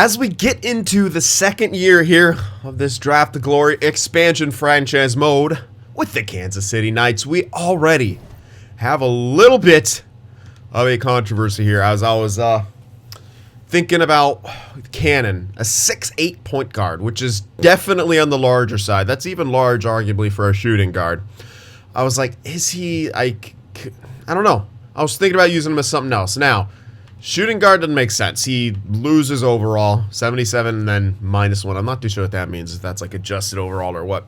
As we get into the second year here of this Draft to Glory expansion franchise mode with the Kansas City Knights, we already have a little bit of a controversy here. As I was thinking about Cannon, a 6'8" point guard, which is definitely on the larger side. That's even large, arguably, for a shooting guard. I was like, is he, I don't know. I was thinking about using him as something else. Now, shooting guard doesn't make sense. He loses overall, 77 and then -1. I'm not too sure what that means, if that's like adjusted overall or what.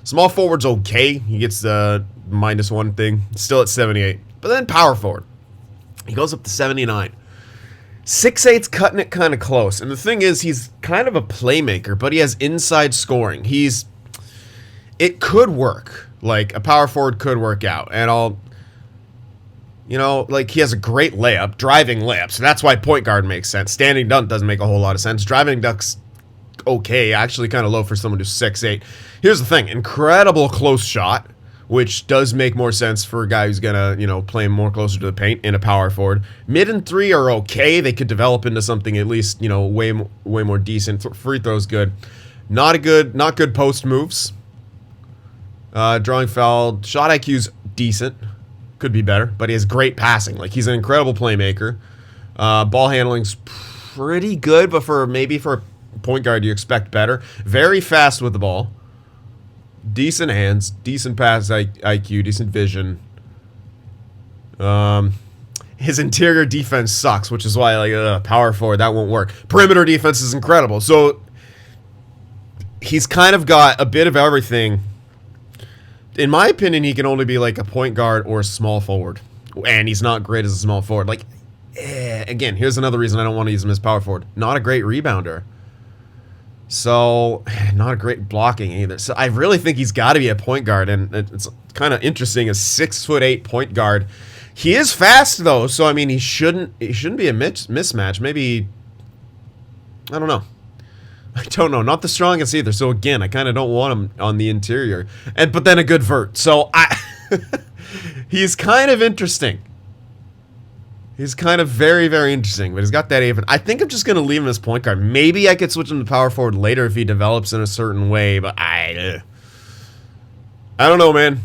Small forward's okay. He gets the -1 thing. Still at 78. But then power forward. He goes up to 79. 6'8's cutting it kind of close. And the thing is, he's kind of a playmaker, but he has inside scoring. It could work. Like, a power forward could work out. And like, he has a great layup, driving layup. So that's why point guard makes sense. Standing dunk doesn't make a whole lot of sense. Driving dunk's okay. Actually kind of low for someone who's 6'8". Here's the thing. Incredible close shot, which does make more sense for a guy who's going to, play more closer to the paint in a power forward. Mid and three are okay. They could develop into something at least, way more decent. Free throw's good. Not good post moves. Drawing foul. Shot IQ's decent. Could be better, but he has great passing. Like, he's an incredible playmaker. Ball handling's pretty good, but for a point guard, you expect better. Very fast with the ball. Decent hands, decent pass IQ, decent vision. His interior defense sucks, which is why, like, power forward, that won't work. Perimeter defense is incredible. So, he's kind of got a bit of everything. In my opinion, he can only be like a point guard or a small forward. And he's not great as a small forward. Like, again, here's another reason I don't want to use him as power forward. Not a great rebounder. So, not a great blocking either. So, I really think he's got to be a point guard. And it's kind of interesting, a 6'8" point guard. He is fast, though. So, I mean, he shouldn't be a mismatch. Maybe, I don't know. I don't know. Not the strongest either. So, again, I kind of don't want him on the interior. But then a good vert. So, he's kind of interesting. He's kind of very, very interesting. But he's got that even. I think I'm just going to leave him as point guard. Maybe I could switch him to power forward later if he develops in a certain way. But I don't know, man.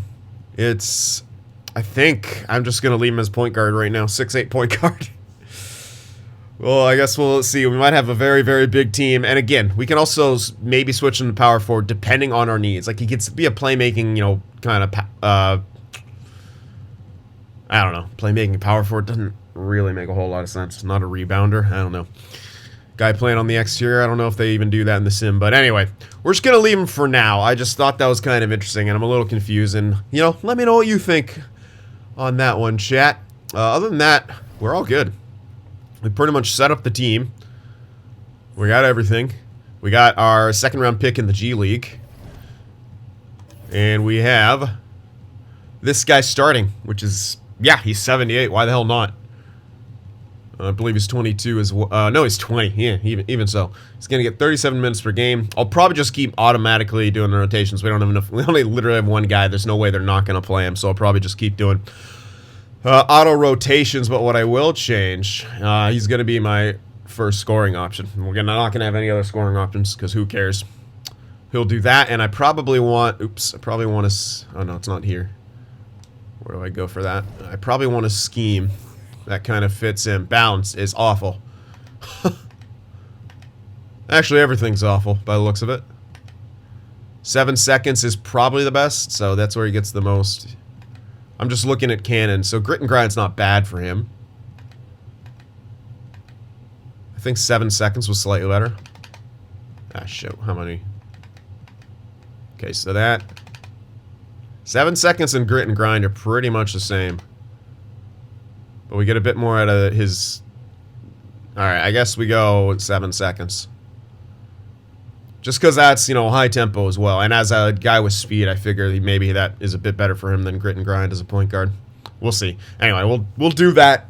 I think I'm just going to leave him as point guard right now. 6'8" point guard. Well, I guess we'll see. We might have a very, very big team. And again, we can also maybe switch him to power forward depending on our needs. Like, he gets to be a playmaking, kind of, I don't know. Playmaking power forward doesn't really make a whole lot of sense. Not a rebounder. I don't know. Guy playing on the exterior. I don't know if they even do that in the sim. But anyway, we're just going to leave him for now. I just thought that was kind of interesting, and I'm a little confused. And, let me know what you think on that one, chat. Other than that, we're all good. We pretty much set up the team. We got everything. We got our second round pick in the G League. And we have this guy starting, which is, yeah, he's 78. Why the hell not? I believe he's 22 as well. No, he's 20. Yeah, even so. He's going to get 37 minutes per game. I'll probably just keep automatically doing the rotations. We don't have enough. We only literally have one guy. There's no way they're not going to play him, so I'll probably just keep doing auto rotations. But what I will change, he's going to be my first scoring option. We're not going to have any other scoring options because who cares? He'll do that, and I probably want... Oops, I probably want to... Oh, no, it's not here. Where do I go for that? I probably want a scheme that kind of fits in. Balance is awful. Actually, everything's awful by the looks of it. 7 seconds is probably the best, so that's where he gets the most. I'm just looking at Cannon, so grit and grind's not bad for him. I think 7 seconds was slightly better. Ah, shoot, how many? Okay, so that... 7 seconds and grit and grind are pretty much the same. But we get a bit more out of his... Alright, I guess we go 7 seconds. Just because that's, high tempo as well. And as a guy with speed, I figure maybe that is a bit better for him than grit and grind as a point guard. We'll see. Anyway, we'll do that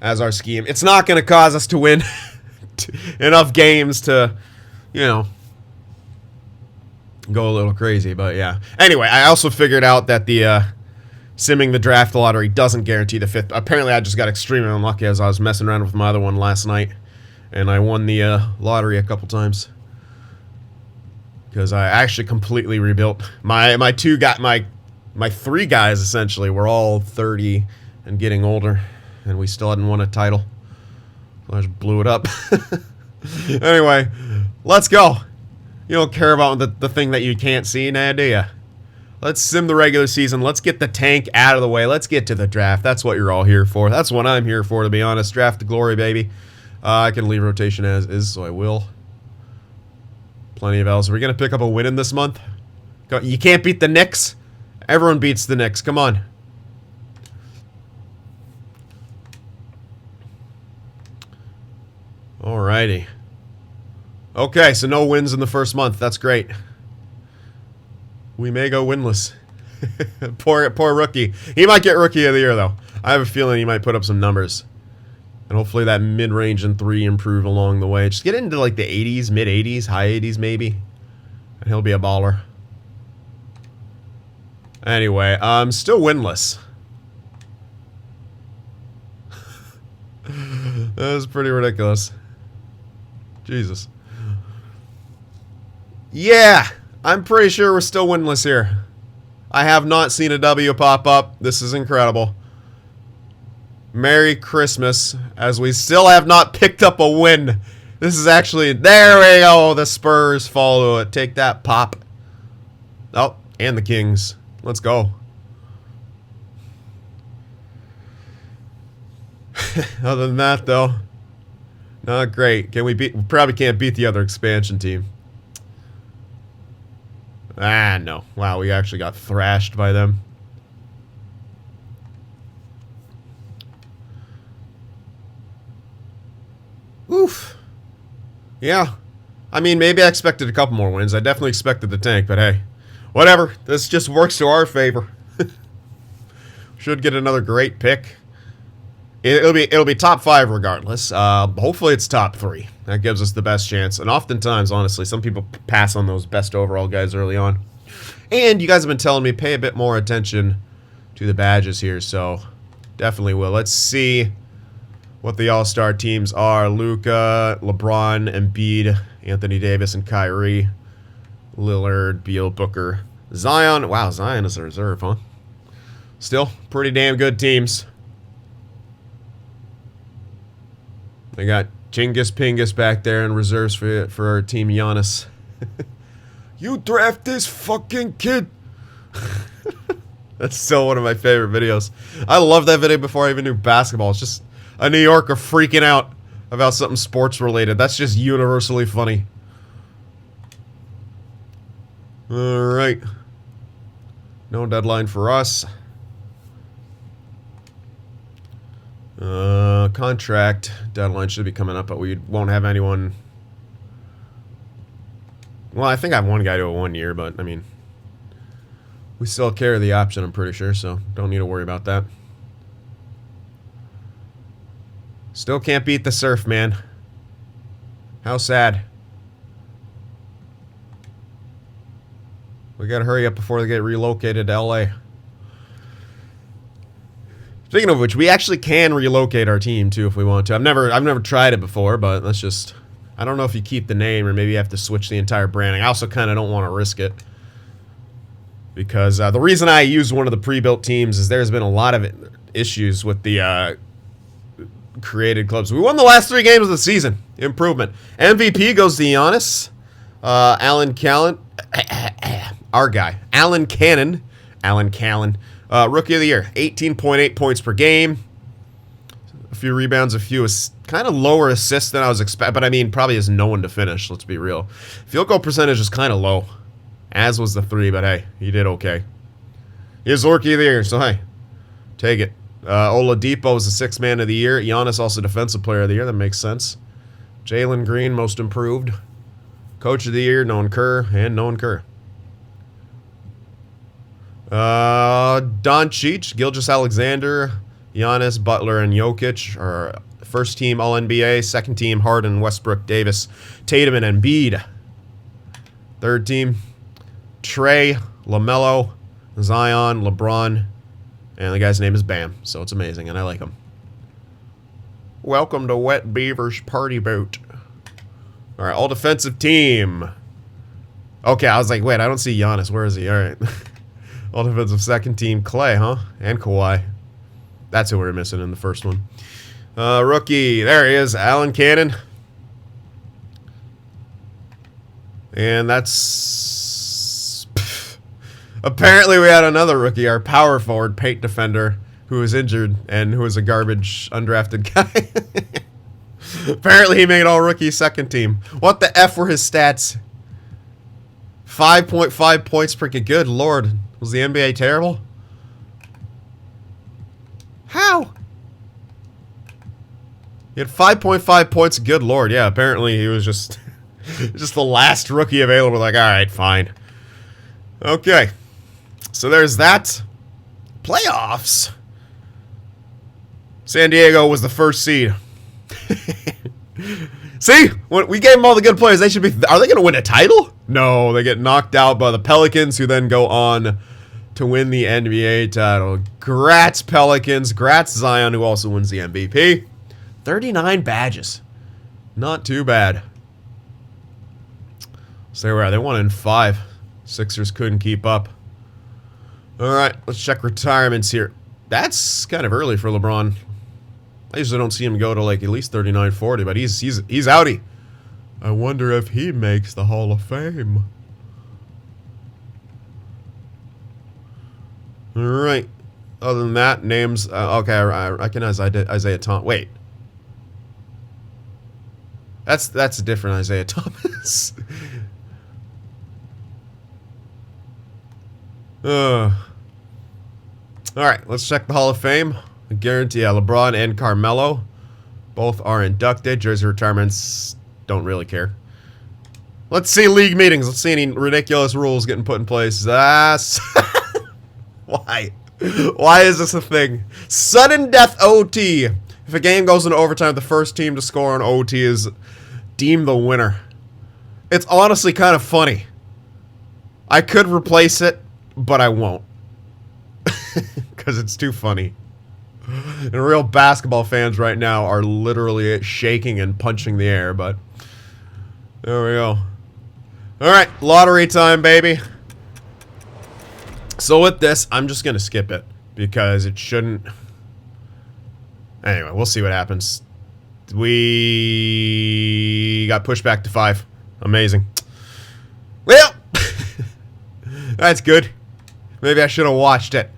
as our scheme. It's not going to cause us to win enough games to, go a little crazy. But yeah. Anyway, I also figured out that the simming the draft lottery doesn't guarantee the fifth. Apparently, I just got extremely unlucky as I was messing around with my other one last night. And I won the lottery a couple times. Because I actually completely rebuilt. My three guys, essentially, were all 30 and getting older. And we still hadn't won a title. So I just blew it up. Anyway, let's go. You don't care about the thing that you can't see now, do you? Let's sim the regular season. Let's get the tank out of the way. Let's get to the draft. That's what you're all here for. That's what I'm here for, to be honest. Draft to glory, baby. I can leave rotation as is, so I will. Plenty of L's. Are we going to pick up a win in this month? You can't beat the Knicks. Everyone beats the Knicks. Come on. Alrighty. Okay, so no wins in the first month. That's great. We may go winless. poor rookie. He might get rookie of the year, though. I have a feeling he might put up some numbers. And hopefully that mid-range and 3 improve along the way. Just get into like the 80s, mid-80s, high 80s maybe. And he'll be a baller. Anyway, I'm still winless. That was pretty ridiculous. Jesus. Yeah, I'm pretty sure we're still winless here. I have not seen a W pop up. This is incredible. Merry Christmas, as we still have not picked up a win. This is actually... There we go. The Spurs follow it. Take that, Pop. Oh, and the Kings. Let's go. Other than that, though, not great. Can we beat... We probably can't beat the other expansion team. Ah, no. Wow, we actually got thrashed by them. Oof. Yeah. I mean, maybe I expected a couple more wins. I definitely expected the tank, but hey. Whatever. This just works to our favor. Should get another great pick. It'll be top 5 regardless. Hopefully it's top 3. That gives us the best chance. And oftentimes, honestly, some people pass on those best overall guys early on. And you guys have been telling me pay a bit more attention to the badges here, so definitely will. Let's see what the all-star teams are. Luka, LeBron, Embiid, Anthony Davis, and Kyrie. Lillard, Beal, Booker, Zion. Wow, Zion is a reserve, huh? Still, pretty damn good teams. They got Chingus Pingus back there in reserves for our team Giannis. You draft this fucking kid. That's still one of my favorite videos. I love that video before I even knew basketball. It's just a New Yorker freaking out about something sports related. That's just universally funny. Alright. No deadline for us. Contract deadline should be coming up, but we won't have anyone. Well, I think I have one guy to a 1 year, but I mean, we still carry the option, I'm pretty sure, so don't need to worry about that. Still can't beat the Surf, man. How sad. We gotta hurry up before they get relocated to LA. Speaking of which, we actually can relocate our team too if we want to. I've never tried it before, but let's just... I don't know if you keep the name or maybe you have to switch the entire branding. I also kind of don't want to risk it. Because the reason I used one of the pre-built teams is there's been a lot of issues with the created clubs. We won the last 3 games of the season. Improvement. MVP goes to Giannis. Alan Callan. Our guy. Alan Cannon. Rookie of the year. 18.8 points per game. A few rebounds, a few kind of lower assists than I was expecting. But I mean, probably has no one to finish. Let's be real. Field goal percentage is kind of low. As was the 3, but hey, he did okay. He is Rookie of the year, so hey, take it. Oladipo is the 6th man of the year. Giannis also defensive player of the year. That makes sense. Jalen Green, most improved. Coach of the year, Nolan Kerr, and Nolan Kerr. Doncic, Gilgeous-Alexander, Giannis, Butler, and Jokic are first team All-NBA, second team Harden, Westbrook, Davis, Tatum, and Embiid. Third team Trey, LaMelo, Zion, LeBron, and the guy's name is Bam, so it's amazing, and I like him. Welcome to Wet Beaver's party boat. All right, all defensive team. Okay, I was like, wait, I don't see Giannis. Where is he? All right. All defensive second team. Clay, huh? And Kawhi. That's who we were missing in the first one. Rookie. There he is. Alan Cannon. And that's... Apparently we had another rookie, our power forward, Pate defender, who was injured and who was a garbage undrafted guy. Apparently he made all rookie second team. What the F were his stats? 5.5 points per game. Good lord. Was the NBA terrible? How? He had 5.5 points. Good lord. Yeah, apparently he was just the last rookie available. Like, all right, fine. Okay. So there's that. Playoffs. San Diego was the first seed. See? We gave them all the good players. They should be... Are they going to win a title? No, they get knocked out by the Pelicans, who then go on to win the NBA title. Grats, Pelicans. Grats, Zion, who also wins the MVP. 39 badges. Not too bad. So there we are. They won in 5. Sixers couldn't keep up. All right, let's check retirements here. That's kind of early for LeBron. I usually don't see him go to like at least 39, 40, but he's outie. I wonder if he makes the Hall of Fame. All right. Other than that, names. Okay, I recognize Isaiah Thomas. Wait. That's a different Isaiah Thomas. All right, let's check the Hall of Fame. I guarantee LeBron and Carmelo both are inducted. Jersey retirements, don't really care. Let's see league meetings. Let's see any ridiculous rules getting put in place. Why? Why is this a thing? Sudden death OT. If a game goes into overtime, the first team to score on OT is deemed the winner. It's honestly kind of funny. I could replace it, but I won't. Because it's too funny. And real basketball fans right now are literally shaking and punching the air, but there we go. Alright, lottery time, baby. So with this, I'm just going to skip it because it shouldn't... Anyway, we'll see what happens. We got pushed back to 5. Amazing. Well, that's good. Maybe I should have watched it.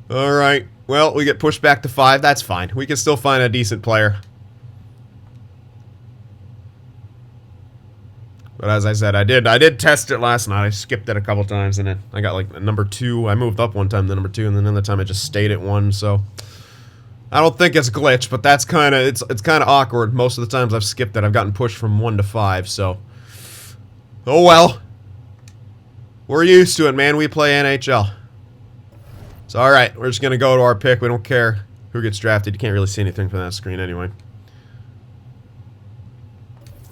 Alright, well, we get pushed back to 5. That's fine. We can still find a decent player. But as I said, I did test it last night. I skipped it a couple times, and I got like number 2. I moved up one time to number 2, and then another time I just stayed at 1, so... I don't think it's glitch, but that's kind of... It's kind of awkward. Most of the times I've skipped it, I've gotten pushed from 1 to 5, so... Oh well. We're used to it, man. We play NHL. So, alright, we're just going to go to our pick. We don't care who gets drafted. You can't really see anything from that screen anyway.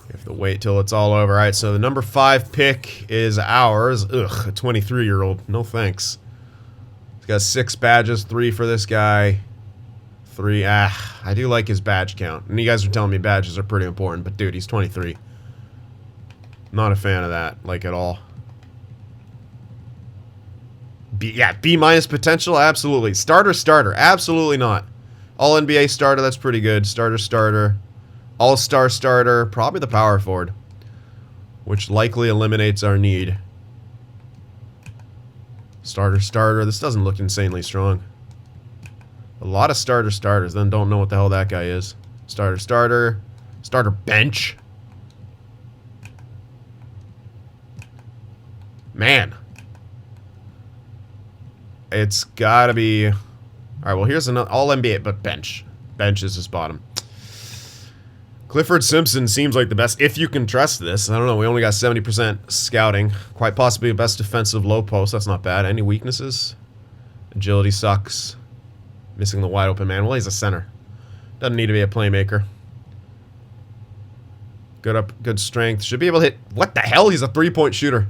You have to wait till it's all over. Alright, so the number 5 pick is ours. Ugh, a 23-year-old. No thanks. He's got 6 badges, 3 for this guy. 3, I do like his badge count. And you guys are telling me badges are pretty important, but dude, he's 23. Not a fan of that, like, at all. B minus potential, absolutely. Starter, absolutely not. All NBA starter, that's pretty good. Starter. All-star starter, probably the power forward, which likely eliminates our need. Starter, this doesn't look insanely strong. A lot of starters, then don't know what the hell that guy is. Starter bench. Man. It's gotta be... Alright, well here's another all-NBA, but bench. Bench is his bottom. Clifford Simpson seems like the best, if you can trust this. I don't know, we only got 70% scouting. Quite possibly the best defensive low post, that's not bad. Any weaknesses? Agility sucks. Missing the wide open man. Well, he's a center. Doesn't need to be a playmaker. Good strength. Should be able to hit... What the hell? He's a three-point shooter.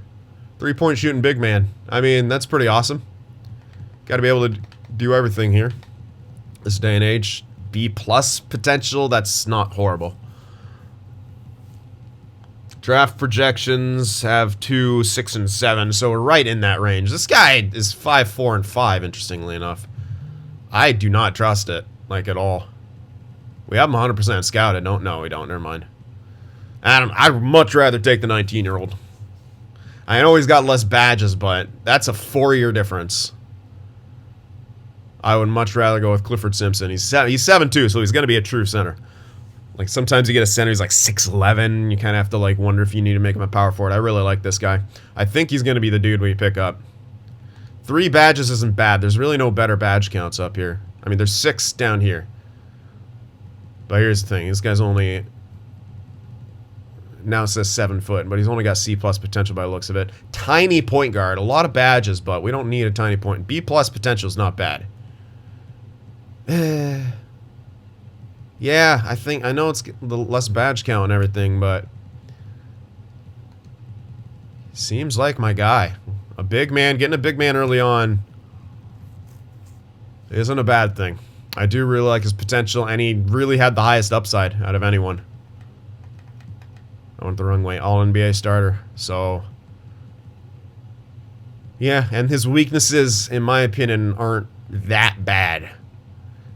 Three-point shooting big man. I mean, that's pretty awesome. Got to be able to do everything here. This day and age. B plus potential, that's not horrible. Draft projections have 2, 6, and 7, so we're right in that range. This guy is 5, 4, and 5, interestingly enough. I do not trust it, like, at all. We have him 100% scouted. No, we don't. Never mind. Adam, I'd much rather take the 19-year-old. I know he's got less badges, but that's a 4-year difference. I would much rather go with Clifford Simpson. He's 7'2", so he's going to be a true center. Like, sometimes you get a center, he's like 6'11". You kind of have to, like, wonder if you need to make him a power forward. I really like this guy. I think he's going to be the dude we pick up. 3 badges isn't bad. There's really no better badge counts up here. I mean, there's 6 down here. But here's the thing. This guy's only... Now it says 7 foot, but he's only got C plus potential by the looks of it. Tiny point guard. A lot of badges, but we don't need a tiny point. B plus potential is not bad. Yeah, I know it's the less badge count and everything, but seems like my guy. A big man, getting a big man early on isn't a bad thing. I do really like his potential, and he really had the highest upside out of anyone. I went the wrong way. All NBA starter. So, yeah, and his weaknesses, in my opinion, aren't that bad.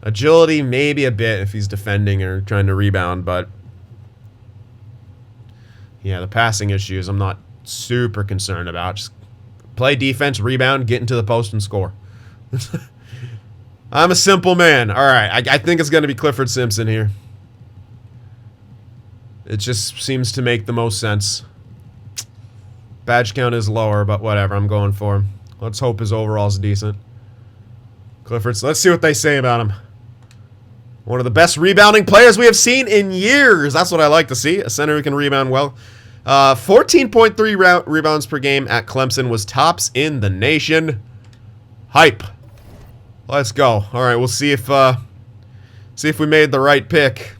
Agility, maybe a bit if he's defending or trying to rebound, but yeah, the passing issues I'm not super concerned about. Just play defense, rebound, get into the post, and score. I'm a simple man. All right, I think it's going to be Clifford Simpson here. It just seems to make the most sense. Badge count is lower, but whatever. I'm going for him. Let's hope his overall's decent. Clifford's. Let's see what they say about him. One of the best rebounding players we have seen in years. That's what I like to see. A center who can rebound well. 14.3 rebounds per game at Clemson was tops in the nation. Hype. Let's go. All right, we'll see if we made the right pick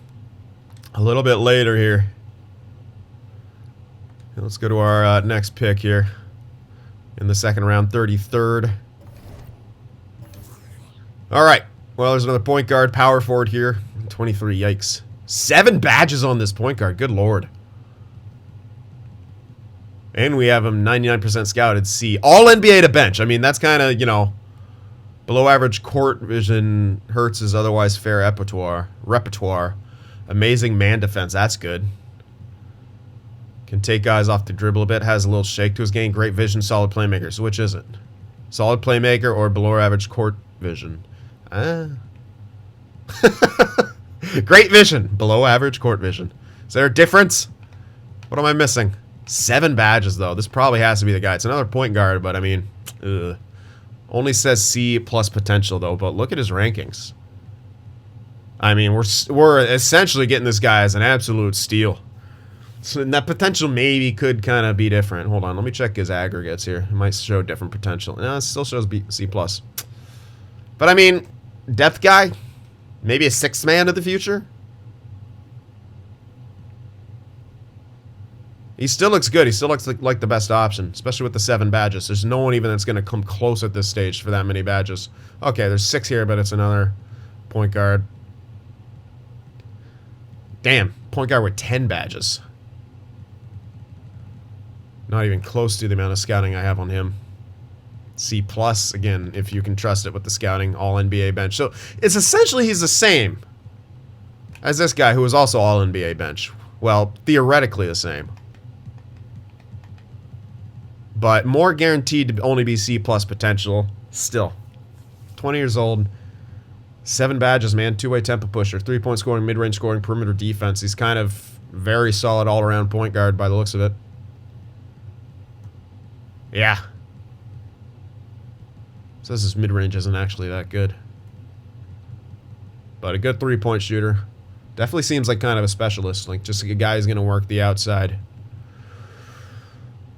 a little bit later here. Let's go to our next pick here in the second round, 33rd. All right. Well, there's another point guard, power forward here. 23, yikes. 7 badges on this point guard, good lord. And we have him 99% scouted C. All NBA to bench. I mean, that's kind of, you know, below average court vision hurts his otherwise fair repertoire. Amazing man defense, that's good. Can take guys off the dribble a bit, has a little shake to his game. Great vision, solid playmaker. So which is it? Solid playmaker or below average court vision? Great vision, below average court vision. Is there a difference? What am I missing? 7 badges though. This probably has to be the guy. It's another point guard, but I mean, only says C plus potential though. But look at his rankings. I mean, we're essentially getting this guy as an absolute steal. So that potential maybe could kind of be different. Hold on, let me check his aggregates here. It might show different potential. No, it still shows C plus. But I mean, depth guy, maybe a 6th man of the future. He still looks good. He still looks like the best option, especially with the 7 badges. There's no one even that's going to come close at this stage for that many badges. Okay, there's 6 here, but it's another point guard. Damn, point guard with 10 badges. Not even close to the amount of scouting I have on him. C plus, again, if you can trust it with the scouting, all NBA bench. So it's essentially he's the same as this guy who was also all NBA bench. Well, theoretically the same. But more guaranteed to only be C plus potential still. 20 years old. 7 badges, man. 2-way tempo pusher. 3-point scoring, mid-range scoring, perimeter defense. He's kind of very solid all-around point guard by the looks of it. Yeah. Says his mid-range isn't actually that good. But a good 3-point shooter. Definitely seems like kind of a specialist. Like just a guy who's going to work the outside.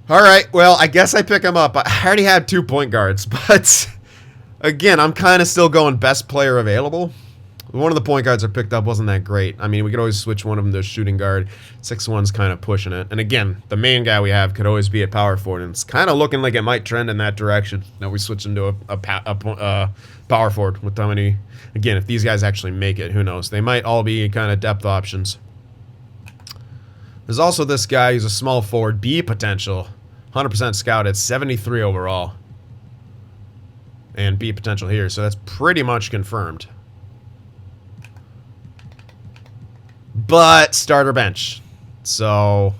All right, well, I guess I pick him up. I already had 2 point guards, but again, I'm kind of still going best player available. One of the point guards I picked up wasn't that great. I mean, we could always switch one of them to shooting guard. 6'1's kind of pushing it. And again, the main guy we have could always be at power forward, and it's kind of looking like it might trend in that direction. Now we switch him to a power forward with how many... Again, if these guys actually make it, who knows? They might all be kind of depth options. There's also this guy who's a small forward, B potential. 100% scouted, 73 overall. And B potential here, so that's pretty much confirmed. But starter bench. So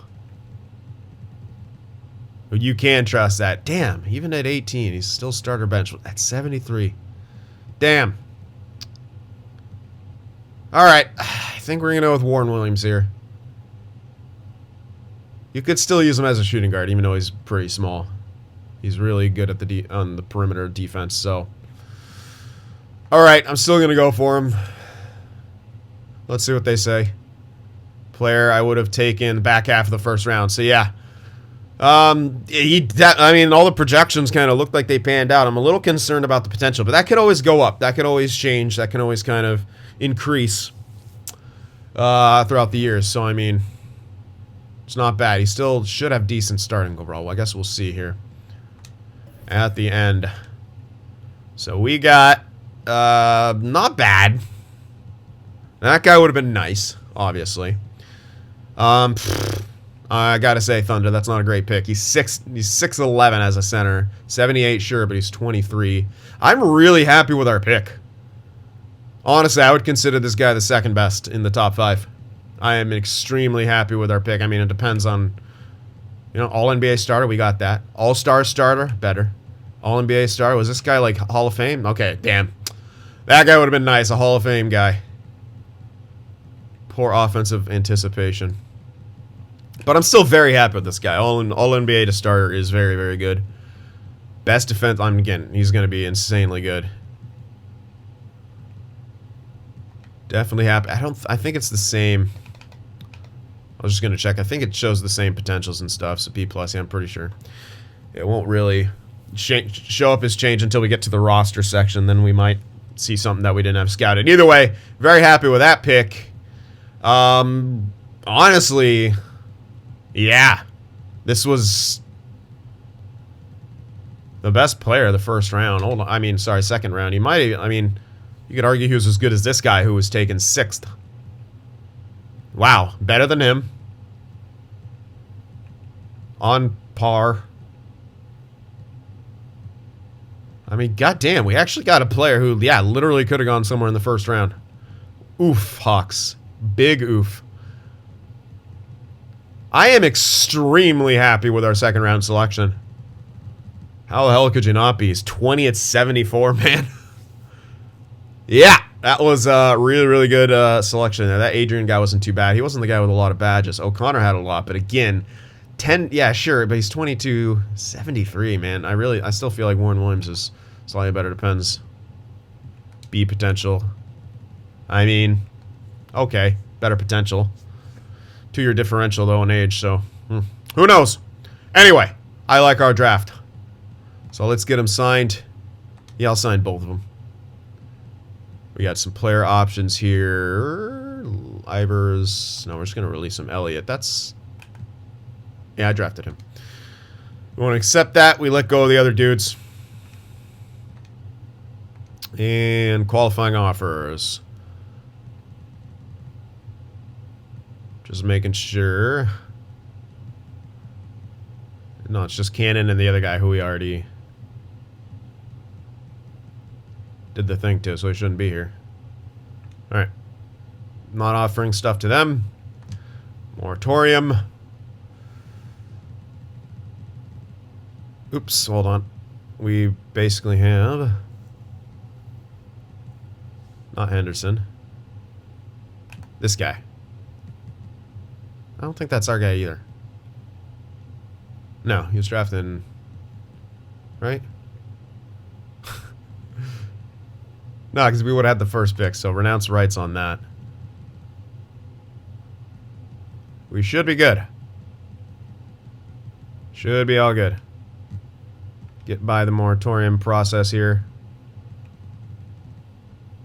you can trust that. Damn, even at 18, he's still starter bench at 73. Damn. Alright, I think we're going to go with Warren Williams here. You could still use him as a shooting guard, even though he's pretty small. He's really good at on the perimeter defense, so. Alright, I'm still going to go for him. Let's see what they say. Player I would have taken back half of the first round, so yeah. I mean, all the projections kind of looked like they panned out. I'm a little concerned about the potential, but that could always go up. That could always change. That can always kind of increase throughout the years. So, I mean, it's not bad. He still should have decent starting overall. Well, I guess we'll see here at the end. So we got not bad. That guy would have been nice, obviously. I gotta say, Thunder, that's not a great pick. He's 6'11 as a center. 78, sure, but he's 23. I'm really happy with our pick. Honestly, I would consider this guy the second best in the top 5. I am extremely happy with our pick. I mean, it depends on, you know, All-NBA starter, we got that. All-Star starter, better. All-NBA starter, was this guy like Hall of Fame? Okay, damn. That guy would have been nice, a Hall of Fame guy. Poor offensive anticipation. But I'm still very happy with this guy. All-NBA to starter is very, very good. Best defense, again, he's going to be insanely good. Definitely happy. I think it's the same. I was just going to check. I think it shows the same potentials and stuff, so B+, yeah, I'm pretty sure. It won't really show up as change until we get to the roster section. Then we might see something that we didn't have scouted. Either way, very happy with that pick. Honestly, yeah, this was the best player of the first round. Hold on, I mean, sorry, second round. He might, I mean, you could argue he was as good as this guy who was taken 6th. Wow, better than him. On par. I mean, goddamn, we actually got a player who, yeah, literally could have gone somewhere in the first round. Oof, Hawks. Big oof. I am extremely happy with our second round selection. How the hell could you not be? He's 20 at 74, man. Yeah, that was a really, really good selection there. That Adrian guy wasn't too bad. He wasn't the guy with a lot of badges. O'Connor had a lot, but again, 10, yeah, sure, but he's 22, 73, man. I still feel like Warren Williams is slightly better. Depends. B potential. I mean, okay, better potential. 2-year differential, though, in age, so who knows? Anyway, I like our draft. So let's get him signed. Yeah, I'll sign both of them. We got some player options here. Ivers. No, we're just going to release him. Elliott. That's... Yeah, I drafted him. We want to accept that. We let go of the other dudes. And qualifying offers. Just making sure. No, it's just Cannon and the other guy who we already did the thing to, so he shouldn't be here. Alright. Not offering stuff to them. Moratorium. Oops, hold on. We basically have... Not Henderson. This guy. I don't think that's our guy either. No, he was drafted in... Right? No, because we would have had the first pick, so renounce rights on that. We should be good. Should be all good. Get by the moratorium process here.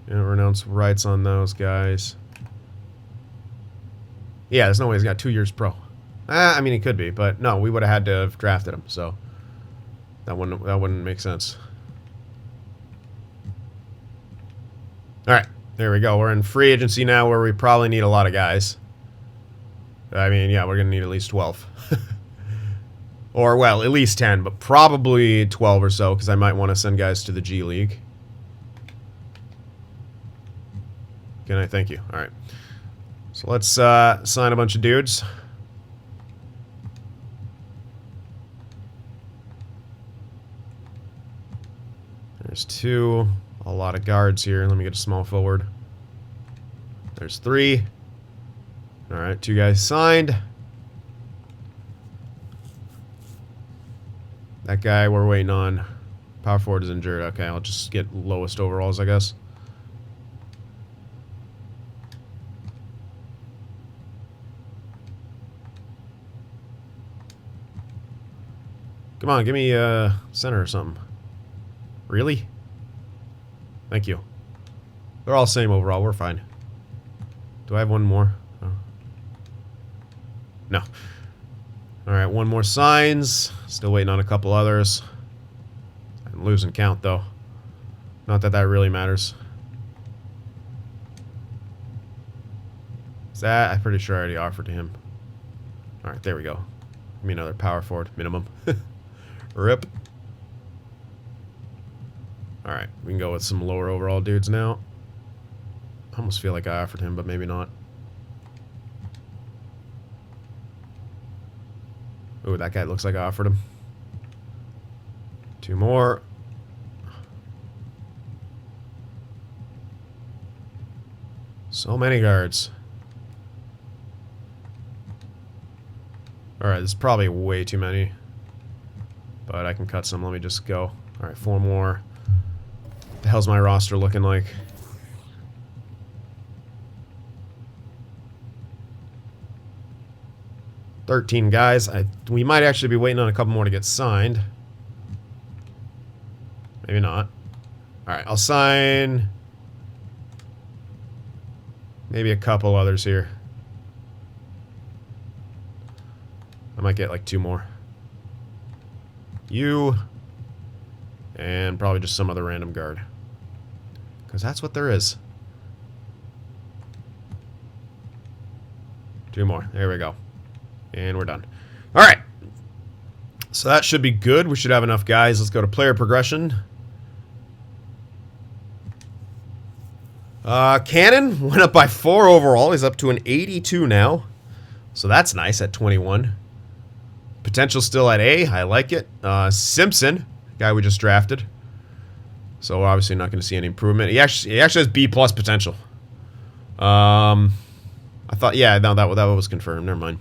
You know, renounce rights on those guys. Yeah, there's no way he's got 2 years pro. I mean, he could be, but no, we would have had to have drafted him, so that wouldn't make sense. All right, there we go. We're in free agency now, where we probably need a lot of guys. I mean, yeah, we're gonna need at least 12, or well, at least 10, but probably 12 or so, because I might want to send guys to the G League. Can I? Thank you. All right. So let's sign a bunch of dudes. There's 2. A lot of guards here. Let me get a small forward. There's 3. All right, 2 guys signed. That guy we're waiting on. Power forward is injured. Okay, I'll just get lowest overalls, I guess. Come on, give me a center or something. Really? Thank you. They're all same overall. We're fine. Do I have one more? Oh. No. Alright, one more signs. Still waiting on a couple others. I'm losing count, though. Not that that really matters. Is that? I'm pretty sure I already offered to him. Alright, there we go. Give me another power forward, minimum. Rip. Alright, we can go with some lower overall dudes now. I almost feel like I offered him, but maybe not. Ooh, that guy looks like I offered him. 2 more. So many guards. Alright, this is probably way too many. But I can cut some. Let me just go. Alright, 4 more. What the hell's my roster looking like? $13 guys. We might actually be waiting on a couple more to get signed. Maybe not. Alright, I'll sign maybe a couple others here. I might get like 2 more. You. And probably just some other random guard. Because that's what there is. 2 more. There we go. And we're done. Alright. So that should be good. We should have enough guys. Let's go to player progression. Cannon went up by 4 overall. He's up to an 82 now. So that's nice at 21. Potential still at A. I like it. Simpson, guy we just drafted. So we're obviously not going to see any improvement. He actually has B+ potential. I thought, yeah, no, that was confirmed. Never mind.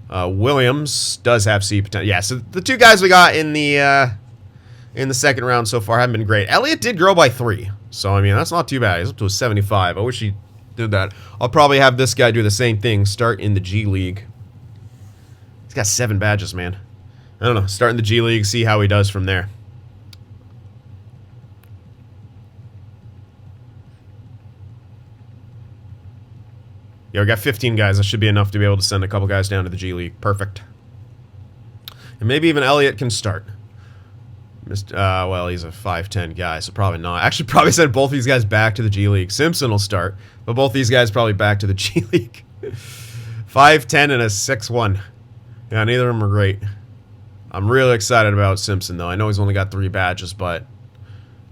Williams does have C potential. Yeah, so the 2 guys we got in the second round so far haven't been great. Elliott did grow by 3. So, I mean, that's not too bad. He's up to a 75. I wish he did that. I'll probably have this guy do the same thing. Start in the G League. He's got 7 badges, man. I don't know. Start in the G League, see how he does from there. Yeah, we got 15 guys. That should be enough to be able to send a couple guys down to the G League. Perfect. And maybe even Elliott can start. Well, he's a 5'10 guy, so probably not. Actually, probably send both these guys back to the G League. Simpson will start, but both these guys probably back to the G League. 5'10 and a 6'1. Yeah, neither of them are great. I'm really excited about Simpson, though. I know he's only got 3 badges, but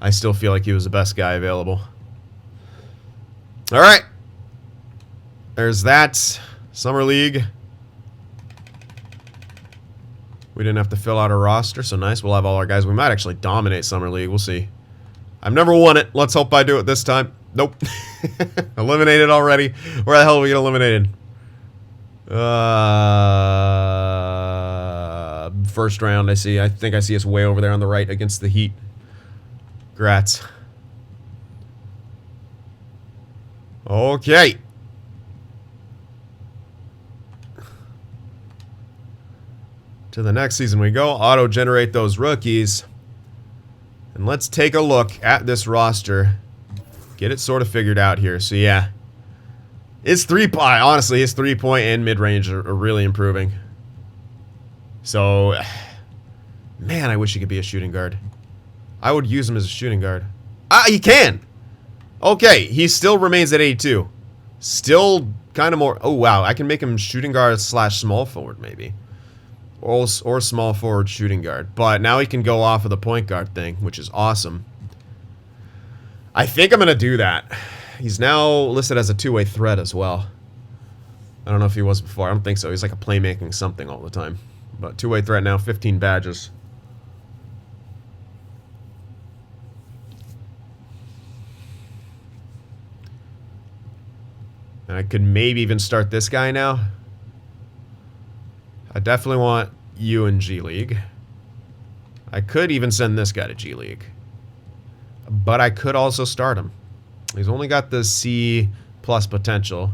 I still feel like he was the best guy available. All right. There's that. Summer League. We didn't have to fill out our roster, so nice. We'll have all our guys. We might actually dominate Summer League. We'll see. I've never won it. Let's hope I do it this time. Nope. Eliminated already. Where the hell are we getting eliminated? First round, I see. I think I see us way over there on the right against the Heat. Grats. Okay. To the next season we go. Auto-generate those rookies. And let's take a look at this roster. get it sort of figured out here. So yeah, honestly, his 3-point and mid-range are really improving. So, man, I wish he could be a shooting guard. I would use him as a shooting guard. Ah, he can! Okay, he still remains at 82. Still kind of more... Oh, wow, I can make him shooting guard / small forward, maybe. Or small forward shooting guard. But now he can go off of the point guard thing, which is awesome. I think I'm going to do that. He's now listed as a two-way threat as well. I don't know if he was before. I don't think so. He's like a playmaking something all the time. But two-way threat now, 15 badges. And I could maybe even start this guy now. I definitely want you in G League. I could even send this guy to G League. But I could also start him. He's only got the C+ potential.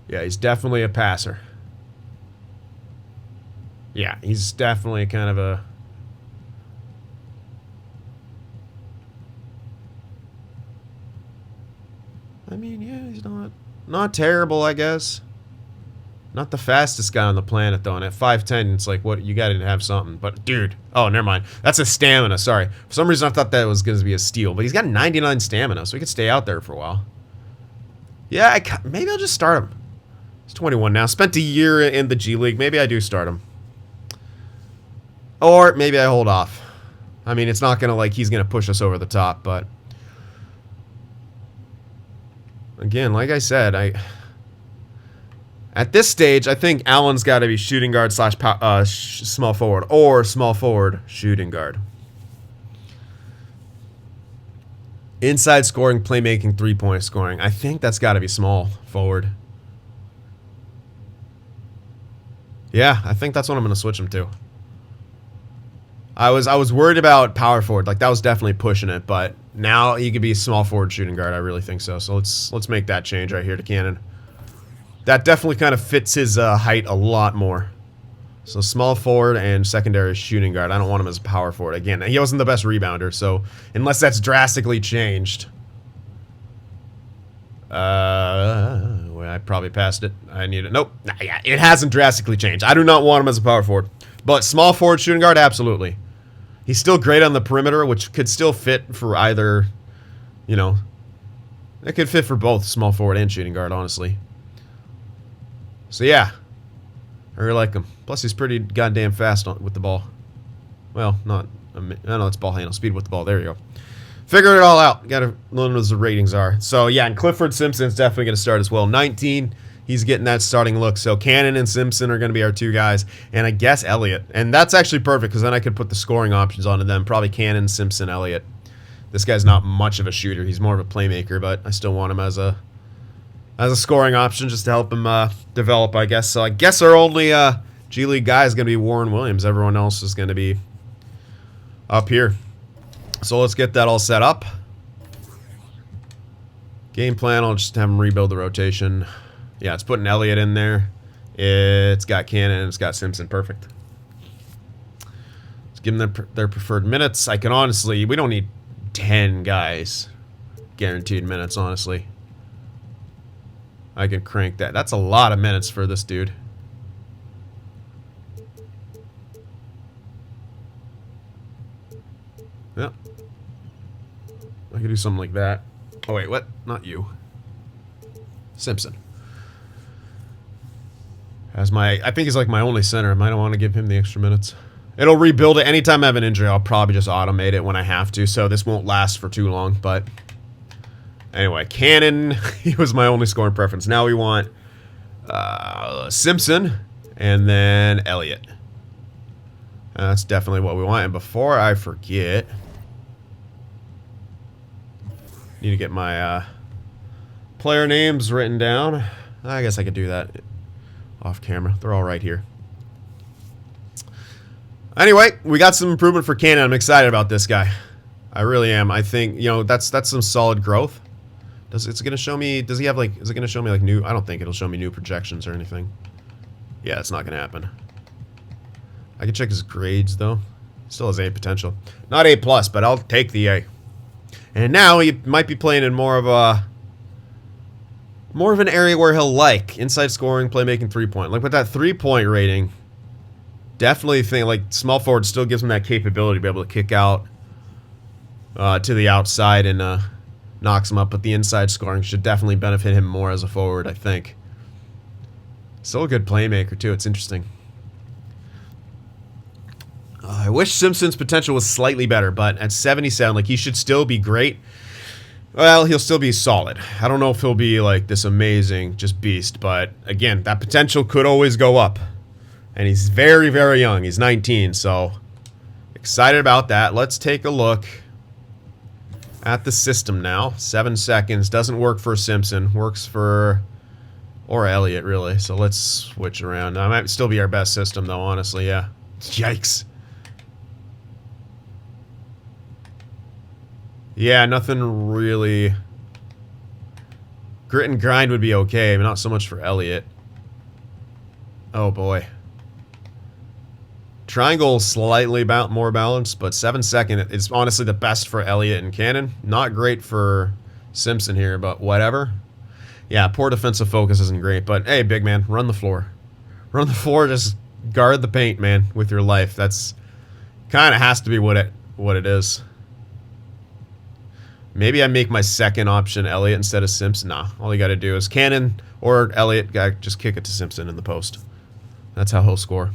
Yeah, he's definitely a passer. Yeah, he's definitely kind of a... I mean, yeah, he's not terrible, I guess. Not the fastest guy on the planet, though. And at 5'10", it's like, what? You got to have something. But, dude. Oh, never mind. That's a stamina. Sorry. For some reason, I thought that was going to be a steal. But he's got 99 stamina, so he could stay out there for a while. Yeah, maybe I'll just start him. He's 21 now. Spent a year in the G League. Maybe I do start him. Or maybe I hold off. I mean, it's not going to, like, he's going to push us over the top, but... Again, like I said, at this stage, I think Allen's got to be shooting guard / small forward, or small forward shooting guard. Inside scoring, playmaking, 3-point scoring. I think that's got to be small forward. Yeah, I think that's what I'm going to switch him to. I was worried about power forward, like that was definitely pushing it, but now he could be small forward shooting guard. I really think so. So let's make that change right here to Cannon. That definitely kind of fits his height a lot more. So small forward and secondary shooting guard. I don't want him as a power forward. Again, he wasn't the best rebounder, so unless that's drastically changed. I probably passed it. I need it. Nope. Yeah, it hasn't drastically changed. I do not want him as a power forward. But small forward shooting guard, absolutely. He's still great on the perimeter, which could still fit for either, you know. It could fit for both small forward and shooting guard, honestly. So, yeah. I really like him. Plus, he's pretty goddamn fast with the ball. Well, not... I know it's ball handle. Speed with the ball. There you go. Figured it all out. Got to learn what the ratings are. So, yeah, and Clifford Simpson's definitely going to start as well. 19... He's getting that starting look. So Cannon and Simpson are going to be our two guys. And I guess Elliott. And that's actually perfect because then I could put the scoring options onto them. Probably Cannon, Simpson, Elliott. This guy's not much of a shooter. He's more of a playmaker, but I still want him as a scoring option just to help him develop, I guess. So I guess our only G League guy is going to be Warren Williams. Everyone else is going to be up here. So let's get that all set up. Game plan, I'll just have him rebuild the rotation. Yeah, it's putting Elliott in there. It's got Cannon. It's got Simpson. Perfect. Let's give them their preferred minutes. I can honestly... We don't need 10 guys. Guaranteed minutes, honestly. I can crank that. That's a lot of minutes for this dude. Yeah. I could do something like that. Oh, wait, what? Not you. Simpson. As I think he's like my only center. I might want to give him the extra minutes. It'll rebuild it. Anytime I have an injury, I'll probably just automate it when I have to. So this won't last for too long. But anyway, Cannon, he was my only scoring preference. Now we want Simpson and then Elliott. That's definitely what we want. And before I forget, need to get my player names written down. I guess I could do that off camera. They're all right here. Anyway, we got some improvement for Cannon. I'm excited about this guy. I really am. I think, you know, that's some solid growth. It's going to show me, does he have like, is it going to show me like new, I don't think it'll show me new projections or anything. Yeah, it's not going to happen. I can check his grades though. Still has A potential. Not A+, but I'll take the A. And now he might be playing in more of an area where he'll like inside scoring, playmaking, 3-point. Like with that 3-point rating, definitely think like small forward still gives him that capability to be able to kick out to the outside and knocks him up. But the inside scoring should definitely benefit him more as a forward, I think. Still a good playmaker too. It's interesting. I wish Simpson's potential was slightly better, but at 77, like he should still be great. Well, he'll still be solid. I don't know if he'll be like this amazing, just beast, but again, that potential could always go up. And he's very, very young. He's 19, so excited about that. Let's take a look at the system now. 7 seconds. Doesn't work for Simpson. Works for... or Elliott, really. So let's switch around. That might still be our best system, though, honestly, yeah. Yikes. Yeah, nothing really... Grit and grind would be okay, but not so much for Elliott. Oh, boy. Triangle slightly more balanced, but 7 second is honestly the best for Elliott and Cannon. Not great for Simpson here, but whatever. Yeah, poor defensive focus isn't great, but hey, big man, run the floor. Run the floor, just guard the paint, man, with your life. That's kind of has to be what it is. Maybe I make my second option Elliott instead of Simpson. Nah, all you got to do is Cannon or Elliott, just kick it to Simpson in the post. That's how he'll score.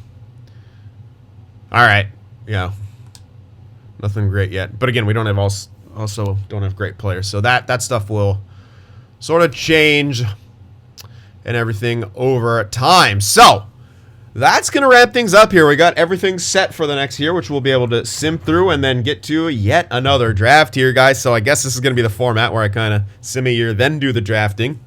All right, yeah, nothing great yet. But again, we don't have also don't have great players, so that stuff will sort of change and everything over time. So that's going to wrap things up here. We got everything set for the next year, which we'll be able to sim through and then get to yet another draft here, guys. So I guess this is going to be the format where I kind of sim a year, then do the drafting.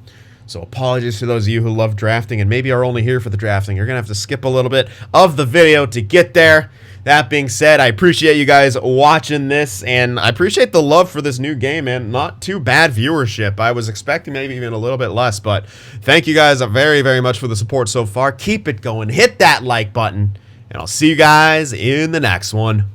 So apologies to those of you who love drafting and maybe are only here for the drafting. You're going to have to skip a little bit of the video to get there. That being said, I appreciate you guys watching this, and I appreciate the love for this new game, man. Not too bad viewership. I was expecting maybe even a little bit less, but thank you guys very, very much for the support so far. Keep it going. Hit that like button, and I'll see you guys in the next one.